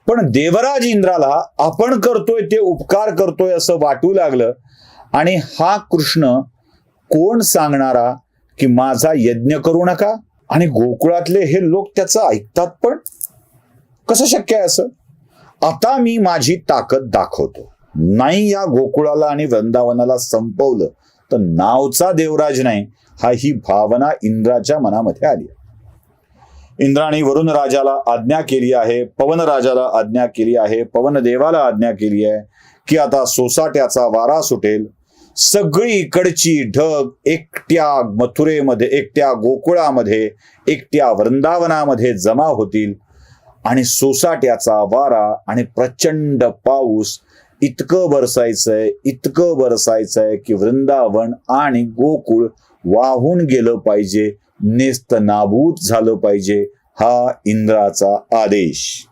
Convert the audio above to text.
पण देवराज इंद्राला आपण करतोय ते उपकार करतोय असं वाटू लागलं आणि हा कृष्ण कोण सांगणारा की माझा यज्ञ करू नका, आणि गोकुळातले हे लोक त्याचं ऐकतात पण. कसं शक्य आहे असं? आता मी माझी ताकद दाखवतो. नाही या गोकुळाला आणि वृंदावनाला संपवलं तर नावचा देवराज नाही, हा ही भावना इंद्राच्या मनामध्ये आली. इंद्राने वरुण राजाला आज्ञा केली आहे, पवन राजाला आज्ञा केली आहे, पवन देवाला आज्ञा केली आहे की आता सोसाट्याचा वारा सुटेल. सगळी इकडची ढग एकट्या मथुरेमध्ये, एकट्या गोकुळामध्ये, एकट्या वृंदावनामध्ये जमा होतील आणि सोसाट्याचा वारा आणि प्रचंड पाऊस इतकं बरसायचंय की वृंदावन आणि गोकुळ वाहून गेलं पाहिजे, नेस्तनाबूत झालं पाहिजे. हा इंद्राचा आदेश.